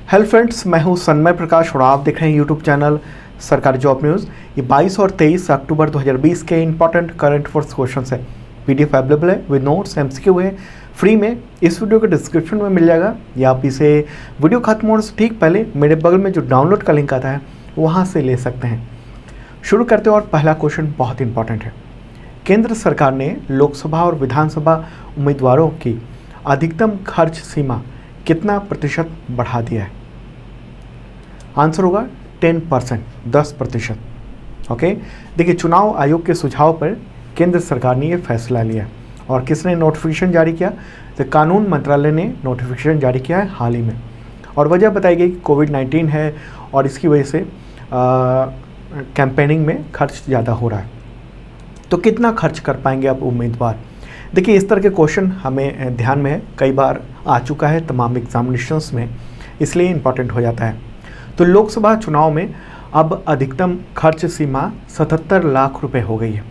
Hello friends, मैं हूं सन्मय प्रकाश और आप देख रहे हैं यूट्यूब चैनल सरकारी जॉब न्यूज़। ये 22 और 23 अक्टूबर 2020 के इंपॉर्टेंट करंट अफेयर्स क्वेश्चन है। पीडीएफ अवेलेबल है विद नोट्स, एमसीक्यू है फ्री में। इस वीडियो के डिस्क्रिप्शन में मिल जाएगा या आप इसे वीडियो खत्म होने से ठीक पहले मेरे बगल में जो डाउनलोड का लिंक आता है वहाँ से ले सकते हैं। शुरू करते हैं और पहला क्वेश्चन बहुत इंपॉर्टेंट है। केंद्र सरकार ने लोकसभा और विधानसभा उम्मीदवारों की अधिकतम खर्च सीमा कितना प्रतिशत बढ़ा दिया है? आंसर होगा 10%, 10%। ओके, देखिए चुनाव आयोग के सुझाव पर केंद्र सरकार ने ये फैसला लिया और किसने नोटिफिकेशन जारी किया? तो कानून मंत्रालय ने नोटिफिकेशन जारी किया है हाल ही में। और वजह बताई गई कि कोविड-19 है और इसकी वजह से कैंपेनिंग में खर्च ज़्यादा हो रहा है। तो कितना खर्च कर पाएंगे अब उम्मीदवार? देखिए इस तरह के क्वेश्चन हमें ध्यान में है, कई बार आ चुका है तमाम एग्जामिनेशंस में, इसलिए इम्पॉर्टेंट हो जाता है। तो लोकसभा चुनाव में अब अधिकतम खर्च सीमा 77 लाख रुपए हो गई है।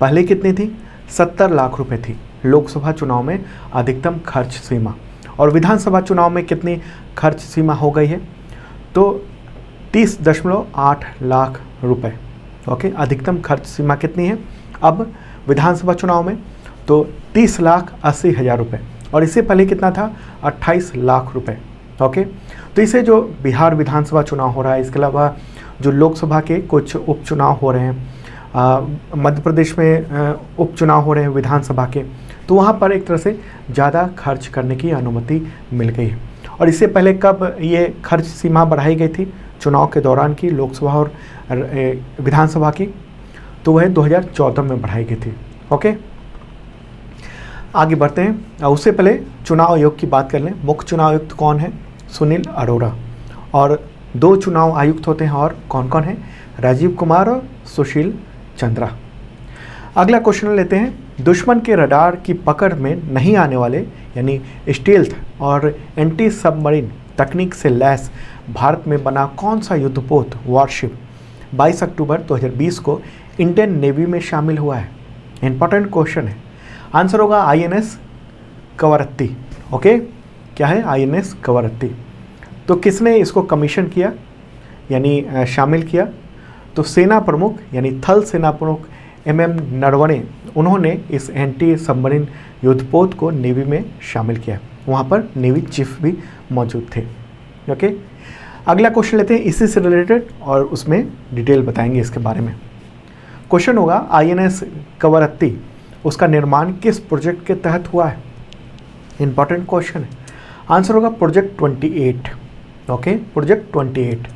पहले कितनी थी? 70 लाख रुपए थी लोकसभा चुनाव में अधिकतम खर्च सीमा। और विधानसभा चुनाव में कितनी खर्च सीमा हो गई है? तो 30.8 लाख रुपए। ओके, अधिकतम खर्च सीमा कितनी है अब विधानसभा चुनाव में? तो 30,80,000 रुपये। और इससे पहले कितना था? 28 लाख रुपए। ओके, तो इसे जो बिहार विधानसभा चुनाव हो रहा है, इसके अलावा जो लोकसभा के कुछ उपचुनाव हो रहे हैं, मध्य प्रदेश में उपचुनाव हो रहे हैं विधानसभा के, तो वहाँ पर एक तरह से ज़्यादा खर्च करने की अनुमति मिल गई है। और इससे पहले कब ये खर्च सीमा बढ़ाई गई थी चुनाव के दौरान की, लोकसभा और विधानसभा की? तो वह 2014 में बढ़ाई गई थी। ओके, आगे बढ़ते हैं। उससे पहले चुनाव आयोग की बात कर लें। मुख्य चुनाव आयुक्त कौन है? सुनील अरोड़ा। और 2 चुनाव आयुक्त होते हैं, और कौन कौन है? राजीव कुमार और सुशील चंद्रा। अगला क्वेश्चन लेते हैं। दुश्मन के रडार की पकड़ में नहीं आने वाले यानी स्टील्थ और एंटी सबमरीन तकनीक से लैस भारत में बना कौन सा युद्धपोत वॉरशिप 22 अक्टूबर 2020 को इंडियन नेवी में शामिल हुआ है? इंपॉर्टेंट क्वेश्चन है। आंसर होगा आईएनएस कवरत्ती। ओके, क्या है? आईएनएस कवरत्ती। तो किसने इसको कमीशन किया यानी शामिल किया? तो सेना प्रमुख यानी थल सेना प्रमुख एमएम नरवणे, उन्होंने इस एंटी सबमरीन युद्धपोत को नेवी में शामिल किया। वहाँ पर नेवी चीफ भी मौजूद थे। ओके, अगला क्वेश्चन लेते हैं इसी से रिलेटेड और उसमें डिटेल बताएंगे इसके बारे में। क्वेश्चन होगा आईएनएस कवरत्ती, उसका निर्माण किस प्रोजेक्ट के तहत हुआ है? इंपॉर्टेंट क्वेश्चन है। आंसर होगा प्रोजेक्ट 28। Okay, project 28।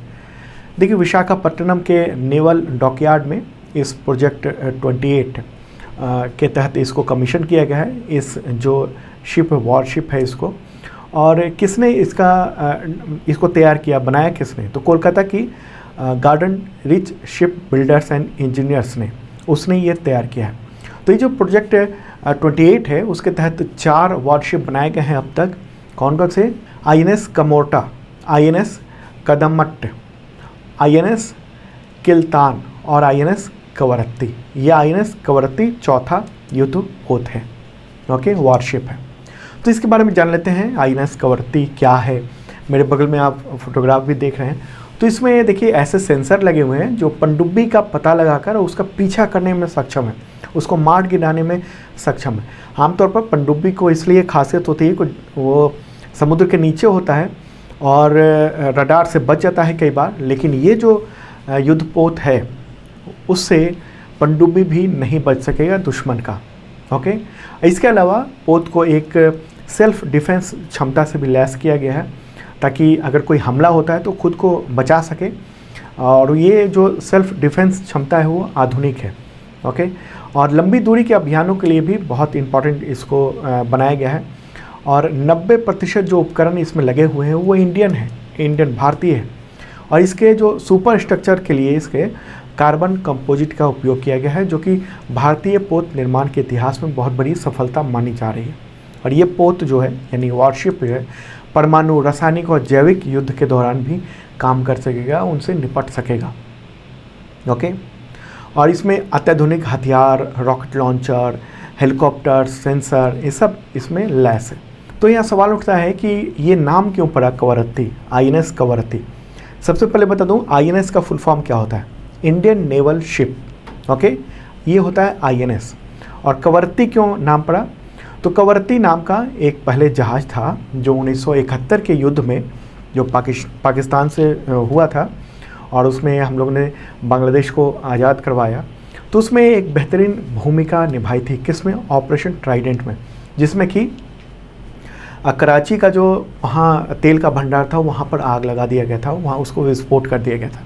देखिए विशाखापट्टनम के नेवल डॉकयार्ड में इस प्रोजेक्ट 28 के तहत इसको कमीशन किया गया है। इस जो शिप वॉरशिप है इसको, और किसने इसको तैयार किया, बनाया किसने? तो कोलकाता की garden rich ship builders and engineers ने, उसने ये तैयार किया है। तो ये जो प्रोजेक्ट 28 है उसके तहत 4 वॉरशिप बनाए गए हैं अब तक। कौन कौन से? INS Kamorta, INS Kadmatt, INS Kiltan और आईएनएस कवरत्ती। ये आईएनएस कवरत्ती चौथा युद्धपोत है। ओके, वॉरशिप है। तो इसके बारे में जान लेते हैं आईएनएस कवरत्ती क्या है। मेरे बगल में आप फोटोग्राफ भी देख रहे हैं। तो इसमें देखिए ऐसे सेंसर लगे हुए हैं जो पनडुब्बी का पता लगाकर उसका पीछा करने में सक्षम है, उसको मार गिराने में सक्षम है। आमतौर पर पनडुब्बी को इसलिए खासियत होती है कि वो समुद्र के नीचे होता है और रडार से बच जाता है कई बार, लेकिन ये जो युद्धपोत है उससे पनडुब्बी भी नहीं बच सकेगा दुश्मन का। ओके, इसके अलावा पोत को एक सेल्फ डिफेंस क्षमता से भी लैस किया गया है ताकि अगर कोई हमला होता है तो खुद को बचा सके। और ये जो सेल्फ डिफेंस क्षमता है वो आधुनिक है। ओके, और लंबी दूरी के अभियानों के लिए भी बहुत इम्पॉर्टेंट इसको बनाया गया है। और 90% जो उपकरण इसमें लगे हुए हैं वो इंडियन भारतीय है। और इसके जो सुपर स्ट्रक्चर के लिए इसके कार्बन कंपोजिट का उपयोग किया गया है, जो कि भारतीय पोत निर्माण के इतिहास में बहुत बड़ी सफलता मानी जा रही है। और ये पोत जो है यानी वॉरशिप है, परमाणु, रासायनिक और जैविक युद्ध के दौरान भी काम कर सकेगा, उनसे निपट सकेगा। ओके, और इसमें अत्याधुनिक हथियार, रॉकेट लॉन्चर, हेलीकॉप्टर, सेंसर, ये सब इसमें लैस है। तो यहाँ सवाल उठता है कि ये नाम क्यों पड़ा कवरत्ती, INS कवरत्ती। सबसे पहले बता दूँ INS का फुल फॉर्म क्या होता है, इंडियन नेवल शिप। ओके, ये होता है INS। और कवरत्ती क्यों नाम पड़ा, तो कवरत्ती नाम का एक पहले जहाज़ था जो 1971 के युद्ध में जो पाकिस्तान से हुआ था और उसमें हम लोगों ने बांग्लादेश को आज़ाद करवाया। तो उसमें एक बेहतरीन भूमिका निभाई थी, किसमें, ऑपरेशन ट्राइडेंट में, जिसमें कि कराची का जो वहाँ तेल का भंडार था वहाँ पर आग लगा दिया गया था, वहाँ उसको विस्फोट कर दिया गया था।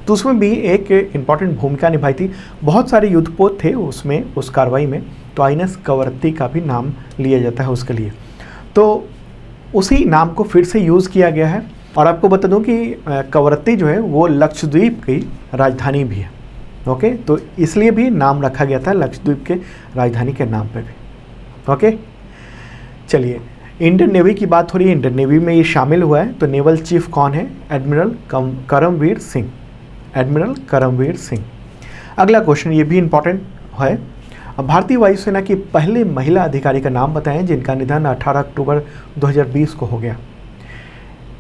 तो उसमें भी एक इम्पॉर्टेंट भूमिका निभाई थी। बहुत सारे युद्धपोत थे उसमें, उस कार्रवाई में, तो INS कवरत्ती का भी नाम लिया जाता है उसके लिए। तो उसी नाम को फिर से यूज़ किया गया है। और आपको बता दूं कि कवरत्ती जो है वो लक्षद्वीप की राजधानी भी है। ओके, तो इसलिए भी नाम रखा गया था लक्षद्वीप के राजधानी के नाम पे भी। ओके, चलिए इंडियन नेवी की बात हो रही है, इंडियन नेवी में ये शामिल हुआ है। तो नेवल चीफ कौन है, एडमिरल करमवीर सिंह, एडमिरल करमवीर सिंह। अगला क्वेश्चन ये भी इम्पॉर्टेंट है, भारतीय वायुसेना की पहले महिला अधिकारी का नाम बताएं जिनका निधन 18 अक्टूबर 2020 को हो गया।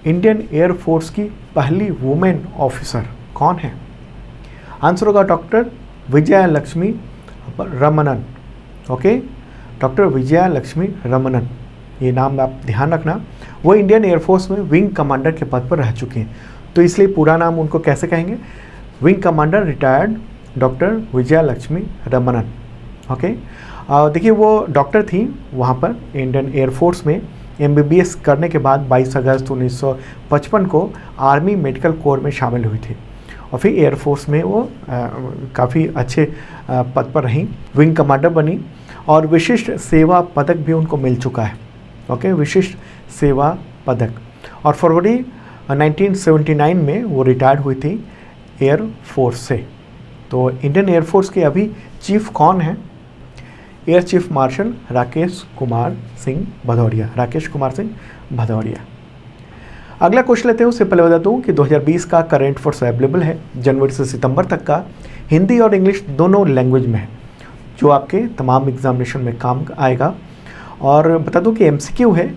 इंडियन एयरफोर्स की पहली वुमेन ऑफिसर कौन है, आंसर होगा doctor Vijaya Lakshmi Ramanan. Okay, doctor Vijaya Lakshmi Ramanan, ये नाम आप ध्यान रखना। वो इंडियन एयरफोर्स में विंग कमांडर के पद पर रह चुके हैं, तो इसलिए पूरा नाम उनको कैसे कहेंगे, wing commander retired doctor Vijaya Lakshmi Ramanan. Okay, देखिए वो डॉक्टर थी वहाँ पर इंडियन एयरफोर्स में, MBBS करने के बाद 22 अगस्त 1955 को आर्मी मेडिकल कोर में शामिल हुई थी और फिर एयरफोर्स में वो काफ़ी अच्छे पद पर रहीं, विंग कमांडर बनी और विशिष्ट सेवा पदक भी उनको मिल चुका है। ओके, विशिष्ट सेवा पदक। और फरवरी 1979 में वो रिटायर्ड हुई थी एयरफोर्स से। तो इंडियन एयरफोर्स के अभी चीफ कौन है, air chief marshal Rakesh Kumar Singh Bhadauria, Rakesh Kumar Singh Bhadauria. अगला क्वेश्चन लेते हैं, उससे पहले बता दूं कि 2020 का करंट फोर्स अवेलेबल है जनवरी से सितंबर तक का, हिंदी और इंग्लिश दोनों लैंग्वेज में है, जो आपके तमाम एग्जामिनेशन में काम आएगा। और बता दूं कि MCQ है,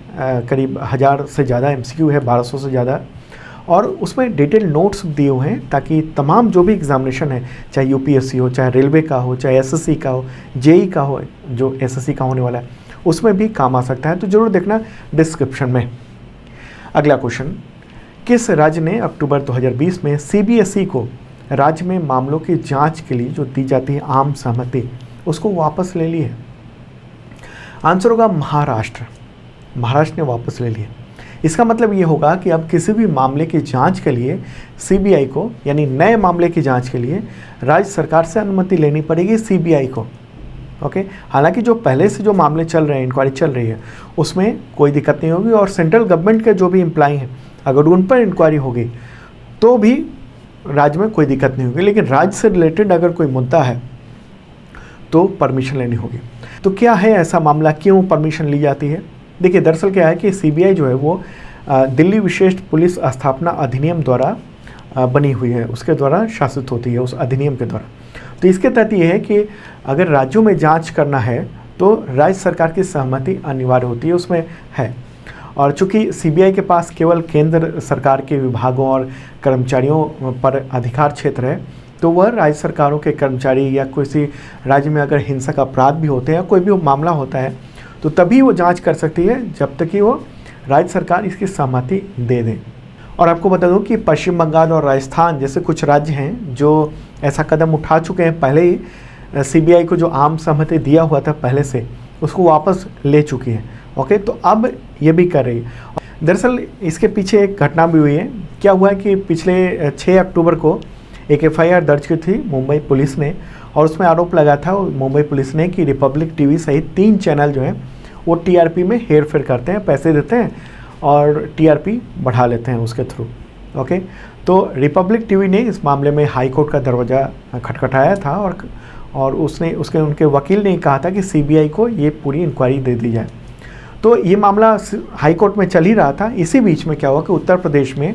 करीब 1000 से ज़्यादा MCQ है, 1200 से ज़्यादा, और उसमें डिटेल नोट्स दिए हुए हैं ताकि तमाम जो भी एग्जामिनेशन है, चाहे UPSC हो, चाहे रेलवे का हो, चाहे SSC का हो, JEE का हो, जो SSC का होने वाला है उसमें भी काम आ सकता है, तो ज़रूर देखना डिस्क्रिप्शन में। अगला क्वेश्चन, किस राज्य ने अक्टूबर 2020 में CBSE को राज्य में मामलों की जांच के लिए जो दी जाती है आम सहमति, उसको वापस ले ली है, आंसर होगा महाराष्ट्र। महाराष्ट्र ने वापस ले लिया। इसका मतलब ये होगा कि अब किसी भी मामले की जांच के लिए CBI को, यानी नए मामले की जांच के लिए राज्य सरकार से अनुमति लेनी पड़ेगी CBI को। ओके, हालांकि जो पहले से जो मामले चल रहे हैं, इंक्वायरी चल रही है, उसमें कोई दिक्कत नहीं होगी और सेंट्रल गवर्नमेंट के जो भी एम्प्लॉय हैं अगर उन पर इंक्वायरी होगी तो भी राज्य में कोई दिक्कत नहीं होगी, लेकिन राज्य से रिलेटेड अगर कोई मुद्दा है तो परमिशन लेनी होगी। तो क्या है ऐसा मामला, क्यों परमिशन ली जाती है? देखिए दरअसल क्या है कि CBI जो है वो दिल्ली विशेष पुलिस स्थापना अधिनियम द्वारा बनी हुई है, उसके द्वारा शासित होती है, उस अधिनियम के द्वारा। तो इसके तहत ये है कि अगर राज्यों में जांच करना है तो राज्य सरकार की सहमति अनिवार्य होती है, उसमें है। और चूंकि CBI के पास केवल केंद्र सरकार के विभागों और कर्मचारियों पर अधिकार क्षेत्र है, तो वह राज्य सरकारों के कर्मचारी या किसी राज्य में अगर हिंसक अपराध भी होते हैं या कोई भी मामला होता है तो तभी वो जांच कर सकती है जब तक कि वो राज्य सरकार इसकी सहमति दे दें। और आपको बता दूं कि पश्चिम बंगाल और राजस्थान जैसे कुछ राज्य हैं जो ऐसा कदम उठा चुके हैं, पहले ही CBI को जो आम सहमति दिया हुआ था पहले से, उसको वापस ले चुकी है। ओके, तो अब ये भी कर रही है। दरअसल इसके पीछे एक घटना भी हुई है। क्या हुआ है कि पिछले 6 अक्टूबर को एक FIR दर्ज की थी मुंबई पुलिस ने, और उसमें आरोप लगा था मुंबई पुलिस ने कि रिपब्लिक TV सहित 3 चैनल जो हैं वो TRP में हेर फेर करते हैं, पैसे देते हैं और TRP बढ़ा लेते हैं उसके थ्रू। ओके, तो रिपब्लिक TV ने इस मामले में हाई कोर्ट का दरवाज़ा खटखटाया था और उसके उनके वकील ने कहा था कि CBI को ये पूरी इंक्वायरी दे दी जाए। तो ये मामला हाई कोर्ट में चल ही रहा था। इसी बीच में क्या हुआ कि उत्तर प्रदेश में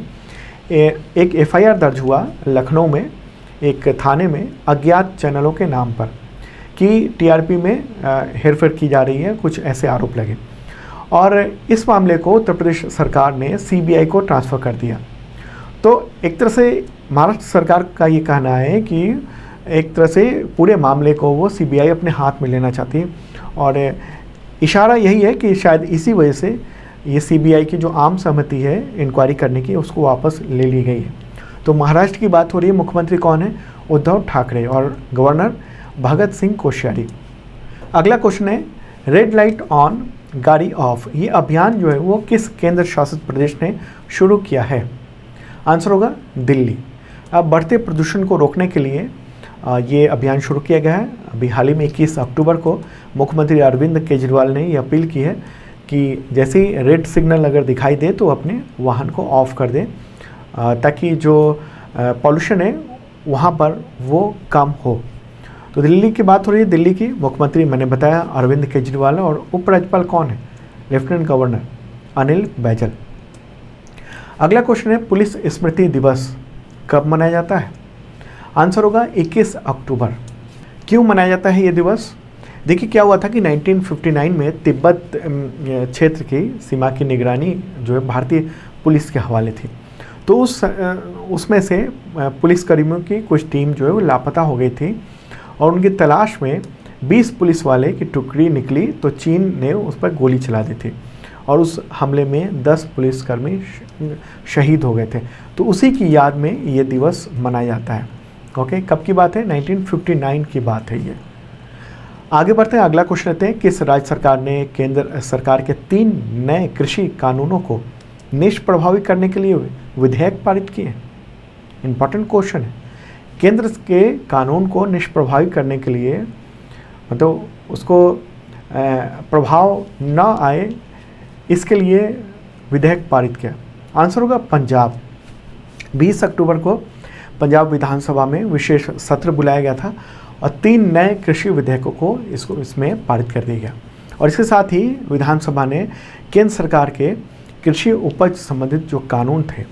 एक FIR दर्ज हुआ लखनऊ में एक थाने में अज्ञात चैनलों के नाम पर कि TRP में हेरफेर की जा रही है, कुछ ऐसे आरोप लगे। और इस मामले को उत्तर प्रदेश सरकार ने सीबीआई को ट्रांसफ़र कर दिया। तो एक तरह से महाराष्ट्र सरकार का ये कहना है कि एक तरह से पूरे मामले को वो सीबीआई अपने हाथ में लेना चाहती है और इशारा यही है कि शायद इसी वजह से ये सीबीआई की जो आम सहमति है इंक्वायरी करने की उसको वापस ले ली गई है। तो महाराष्ट्र की बात हो रही है, मुख्यमंत्री कौन है? उद्धव ठाकरे और गवर्नर भगत सिंह कोश्यारी। अगला क्वेश्चन है रेड लाइट ऑन गाड़ी ऑफ, ये अभियान जो है वो किस केंद्र शासित प्रदेश ने शुरू किया है? आंसर होगा दिल्ली। अब बढ़ते प्रदूषण को रोकने के लिए ये अभियान शुरू किया गया है। अभी हाल ही में 21 अक्टूबर को मुख्यमंत्री अरविंद केजरीवाल ने ये अपील की है कि जैसे ही रेड सिग्नल अगर दिखाई दे तो अपने वाहन को ऑफ कर दें ताकि जो पॉल्यूशन है वहाँ पर वो कम हो। तो दिल्ली की बात हो रही है, दिल्ली की मुख्यमंत्री मैंने बताया अरविंद केजरीवाल और उपराज्यपाल कौन है? Lieutenant governor Anil Baijal. अगला क्वेश्चन है पुलिस स्मृति दिवस कब मनाया जाता है? आंसर होगा 21 अक्टूबर। क्यों मनाया जाता है ये दिवस? देखिए क्या हुआ था कि 1959 में तिब्बत क्षेत्र की सीमा की निगरानी जो है भारतीय पुलिस के हवाले थी। तो उसमें से पुलिसकर्मियों की कुछ टीम जो है वो लापता हो गई थी और उनकी तलाश में 20 पुलिस वाले की टुकड़ी निकली तो चीन ने उस पर गोली चला दी थी और उस हमले में 10 पुलिसकर्मी शहीद हो गए थे। तो उसी की याद में ये दिवस मनाया जाता है। ओके, कब की बात है? 1959 की बात है ये। आगे बढ़ते हैं, अगला क्वेश्चन लेते हैं किस राज्य सरकार ने केंद्र सरकार के 3 नए कृषि कानूनों को निष्प्रभावी करने के लिए विधेयक पारित किए? इंपॉर्टेंट क्वेश्चन है। केंद्र के कानून को निष्प्रभावी करने के लिए मतलब उसको प्रभाव न आए इसके लिए विधेयक पारित किया। आंसर होगा पंजाब। 20 अक्टूबर को पंजाब विधानसभा में विशेष सत्र बुलाया गया था और 3 नए कृषि विधेयकों को इसमें पारित कर दिया गया और इसके साथ ही विधानसभा ने केंद्र सरकार के कृषि उपज संबंधित जो कानून थे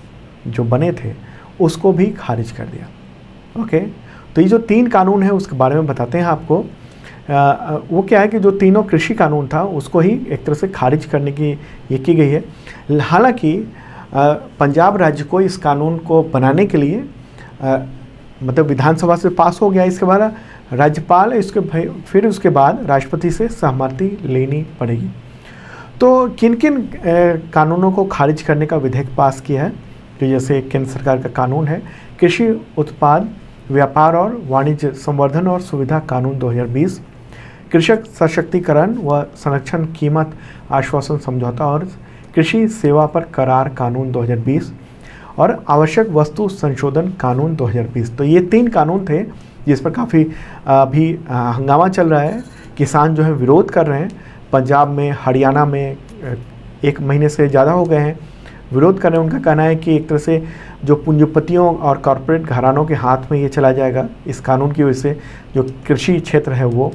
जो बने थे उसको भी खारिज कर दिया। ओके, तो ये जो 3 कानून है उसके बारे में बताते हैं आपको। वो क्या है कि जो तीनों कृषि कानून था उसको ही एक तरह से खारिज करने की ये की गई है। हालांकि पंजाब राज्य को इस कानून को बनाने के लिए मतलब विधानसभा से पास हो गया, इसके बाद राज्यपाल फिर उसके बाद राष्ट्रपति से सहमति लेनी पड़ेगी। तो किन किन कानूनों को खारिज करने का विधेयक पास किया है? तो जैसे केंद्र सरकार का कानून है कृषि उत्पाद व्यापार और वाणिज्य संवर्धन और सुविधा कानून 2020, कृषक सशक्तिकरण व संरक्षण कीमत आश्वासन समझौता और कृषि सेवा पर करार कानून 2020 और आवश्यक वस्तु संशोधन कानून 2020। तो ये 3 कानून थे जिस पर काफ़ी अभी हंगामा चल रहा है। किसान जो है विरोध कर रहे हैं। पंजाब में, हरियाणा में 1 महीने से ज़्यादा हो गए हैं विरोध कर रहे हैं। उनका कहना है कि एक तरह से जो पूंजीपतियों और कॉरपोरेट घरानों के हाथ में ये चला जाएगा इस कानून की वजह से, जो कृषि क्षेत्र है वो।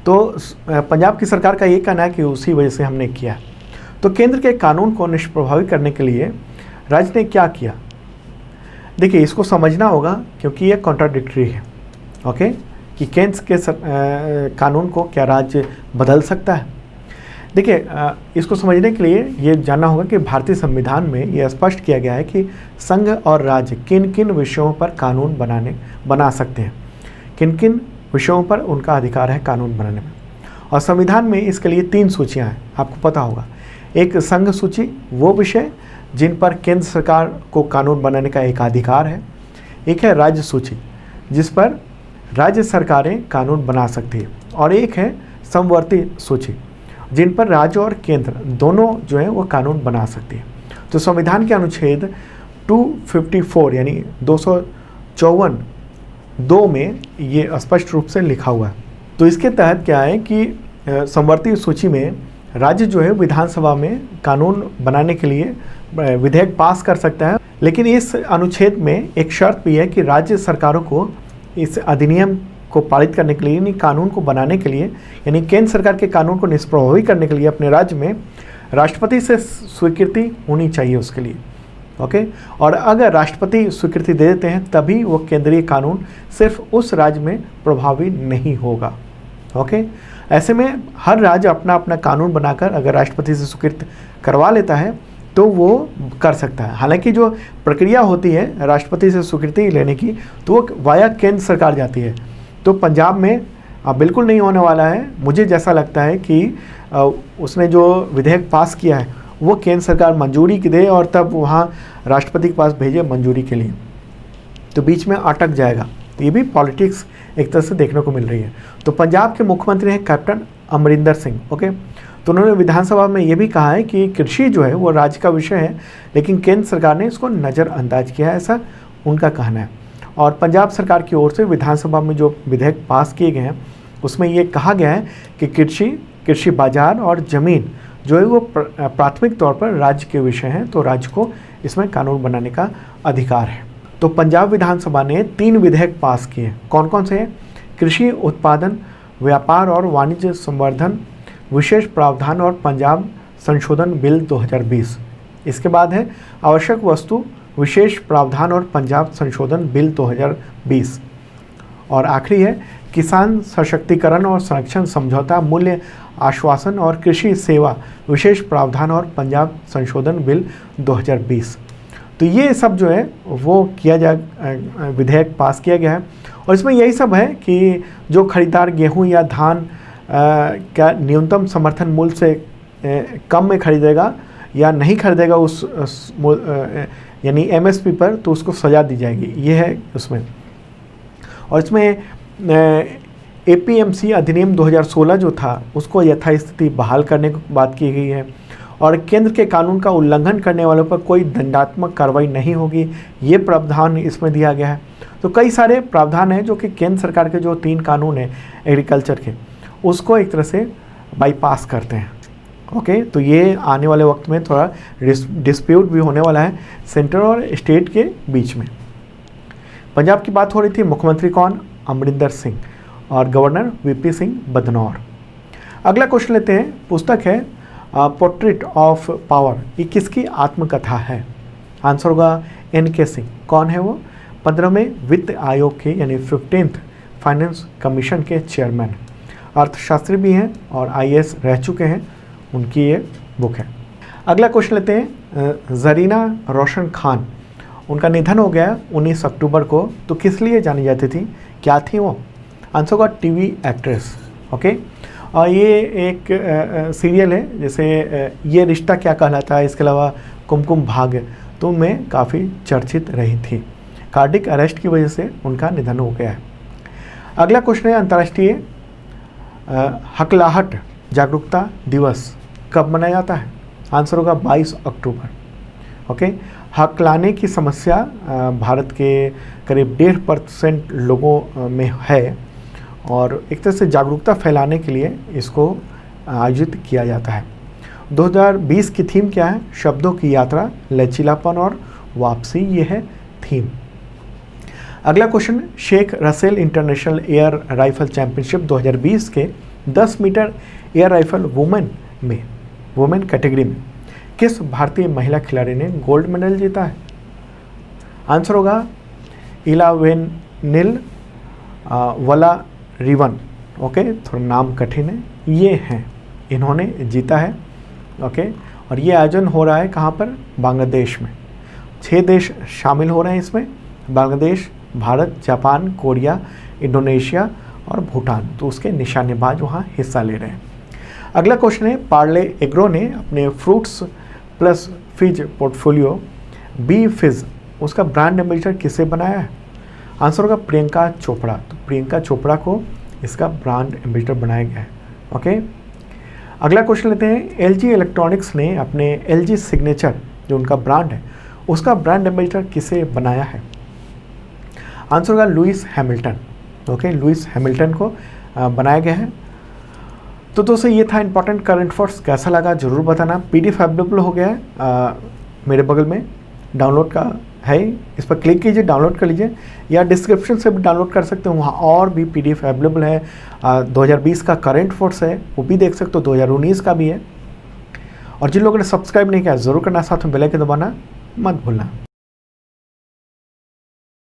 तो पंजाब की सरकार का ये कहना है कि उसी वजह से हमने किया। तो केंद्र के कानून को निष्प्रभावी करने के लिए राज्य ने क्या किया? देखिए इसको समझना होगा क्योंकि ये कॉन्ट्राडिक्टरी है। ओके, कि केंद्र के कानून को क्या राज्य बदल सकता है? देखिए इसको समझने के लिए ये जानना होगा कि भारतीय संविधान में ये स्पष्ट किया गया है कि संघ और राज्य किन किन विषयों पर कानून बना सकते हैं, किन किन विषयों पर उनका अधिकार है कानून बनाने में। और संविधान में इसके लिए 3 सूचियाँ हैं, आपको पता होगा। एक संघ सूची, वो विषय जिन पर केंद्र सरकार को कानून बनाने का एक अधिकार है। एक है राज्य सूची जिस पर राज्य सरकारें कानून बना सकती है और एक है समवर्ती सूची जिन पर राज्य और केंद्र दोनों जो है वो कानून बना सकती है। तो संविधान के अनुच्छेद 254 यानी 254(2) में ये स्पष्ट रूप से लिखा हुआ है। तो इसके तहत क्या है कि समवर्ती सूची में राज्य जो है विधानसभा में कानून बनाने के लिए विधेयक पास कर सकता है, लेकिन इस अनुच्छेद में एक शर्त भी है कि राज्य सरकारों को इस अधिनियम को पारित करने के लिए यानी कानून को बनाने के लिए यानी केंद्र सरकार के कानून को निष्प्रभावी करने के लिए अपने राज्य में राष्ट्रपति से स्वीकृति होनी चाहिए उसके लिए। ओके, और अगर राष्ट्रपति स्वीकृति दे देते हैं तभी वो केंद्रीय कानून सिर्फ उस राज्य में प्रभावी नहीं होगा। ओके, ऐसे में हर राज्य अपना अपना कानून बनाकर अगर राष्ट्रपति से स्वीकृत करवा लेता है तो वो कर सकता है। हालांकि जो प्रक्रिया होती है राष्ट्रपति से स्वीकृति लेने की तो वो वाया केंद्र सरकार जाती है। तो पंजाब में बिल्कुल नहीं होने वाला है। मुझे जैसा लगता है कि उसने जो विधेयक पास किया है वो केंद्र सरकार मंजूरी की दे और तब वहाँ राष्ट्रपति के पास भेजे मंजूरी के लिए, तो बीच में अटक जाएगा। ये भी पॉलिटिक्स एक तरह से देखने को मिल रही है। तो पंजाब के मुख्यमंत्री हैं कैप्टन अमरिंदर सिंह। ओके, तो उन्होंने विधानसभा में ये भी कहा है कि कृषि जो है वो राज्य का विषय है, लेकिन केंद्र सरकार ने इसको नज़रअंदाज किया है, ऐसा उनका कहना है। और पंजाब सरकार की ओर से विधानसभा में जो विधेयक पास किए गए हैं उसमें ये कहा गया है कि कृषि बाजार और ज़मीन जो है वो प्राथमिक तौर पर राज्य के विषय हैं, तो राज्य को इसमें कानून बनाने का अधिकार है। तो पंजाब विधानसभा ने 3 विधेयक पास किए। कौन कौन से हैं? कृषि उत्पादन, व्यापार और वाणिज्य संवर्धन विशेष प्रावधान और पंजाब संशोधन बिल 2020। इसके बाद है आवश्यक वस्तु विशेष प्रावधान और पंजाब संशोधन बिल 2020। और आखिरी है किसान सशक्तिकरण और संरक्षण समझौता मूल्य आश्वासन और कृषि सेवा विशेष प्रावधान और पंजाब संशोधन बिल 2020। तो ये सब जो है वो विधेयक पास किया गया है। और इसमें यही सब है कि जो खरीदार गेहूं या धान का न्यूनतम समर्थन मूल्य से कम में खरीदेगा या नहीं खरीदेगा उस यानी MSP पर, तो उसको सज़ा दी जाएगी, ये है उसमें। और इसमें APMC अधिनियम 2016 जो था उसको यथास्थिति बहाल करने की बात की गई है। और केंद्र के कानून का उल्लंघन करने वालों पर कोई दंडात्मक कार्रवाई नहीं होगी, ये प्रावधान इसमें दिया गया है। तो कई सारे प्रावधान हैं जो कि केंद्र सरकार के जो 3 कानून हैं एग्रीकल्चर के, उसको एक तरह से बाईपास करते हैं। ओके, तो ये आने वाले वक्त में थोड़ा डिस्प्यूट भी होने वाला है सेंटर और स्टेट के बीच में। पंजाब की बात हो रही थी, मुख्यमंत्री कौन? अमरिंदर सिंह और गवर्नर VP सिंह बदनौर। अगला क्वेश्चन लेते हैं। पुस्तक है पोर्ट्रेट ऑफ पावर, ये किसकी आत्मकथा है? आंसर होगा NK सिंह। कौन है वो? 15वें वित्त आयोग के यानी 15th फाइनेंस कमीशन के चेयरमैन, अर्थशास्त्री भी हैं और IAS रह चुके हैं, उनकी ये बुक है। अगला क्वेश्चन लेते हैं। जरीना रोशन खान, उनका निधन हो गया 19 अक्टूबर को, तो किस लिए जानी जाती थी, क्या थी वो? आंसर होगा TV एक्ट्रेस। ओके, और ये एक सीरियल है जैसे ये रिश्ता क्या कहलाता है, इसके अलावा कुमकुम भाग्य, तो में काफ़ी चर्चित रही थी। कार्डिक अरेस्ट की वजह से उनका निधन हो गया है। अगला क्वेश्चन है अंतर्राष्ट्रीय हकलाहट जागरूकता दिवस कब मनाया जाता है? आंसर होगा 22 अक्टूबर। ओके, हकलाने की समस्या भारत के करीब 1.5% लोगों में है और एक तरह से जागरूकता फैलाने के लिए इसको आयोजित किया जाता है। 2020 की थीम क्या है? शब्दों की यात्रा, लचीलापन और वापसी, ये है थीम। अगला question, Sheikh Russel international air rifle championship 2020 के 10 metre air rifle women category में किस भारतीय महिला खिलाड़ी ने गोल्ड मेडल जीता है? आंसर होगा इलावेनिल वलारिवन। ओके, थोड़ा नाम कठिन है, ये हैं, इन्होंने जीता है। ओके, और ये आयोजन हो रहा है कहाँ पर? बांग्लादेश में। 6 देश शामिल हो रहे हैं इसमें, Bangladesh, Bharat, Japan, Korea, Indonesia और भूटान। तो उसके निशानेबाज वहाँ हिस्सा ले रहे हैं। अगला क्वेश्चन है, पार्ले एग्रो ने अपने फ्रूट्स प्लस फिज पोर्टफोलियो बी फिज, उसका ब्रांड एम्बेसडर किसे बनाया है? आंसर होगा प्रियंका चोपड़ा। तो प्रियंका चोपड़ा को इसका ब्रांड एम्बेसडर बनाया गया है। ओके, अगला क्वेश्चन लेते हैं। LG इलेक्ट्रॉनिक्स ने अपने LG सिग्नेचर जो उनका ब्रांड है उसका ब्रांड एम्बेसडर किसे बनाया है? आंसर होगा Lewis Hamilton. Okay, Lewis Hamilton को बनाया गया है। तो दोस्तों ये था इंपॉर्टेंट करंट अफेयर्स। कैसा लगा ज़रूर बताना। PDF अवेलेबल हो गया है मेरे बगल में, डाउनलोड का है, इस पर क्लिक कीजिए, डाउनलोड कर लीजिए, या डिस्क्रिप्शन से भी डाउनलोड कर सकते हो, वहाँ और भी PDF अवेलेबल है। 2020 का करंट अफेयर्स है वो भी देख सकते हो, 2019 का भी है। और जिन लोगों ने सब्सक्राइब नहीं किया ज़रूर करना, साथ में बेल आइकन दबाना मत भूलना।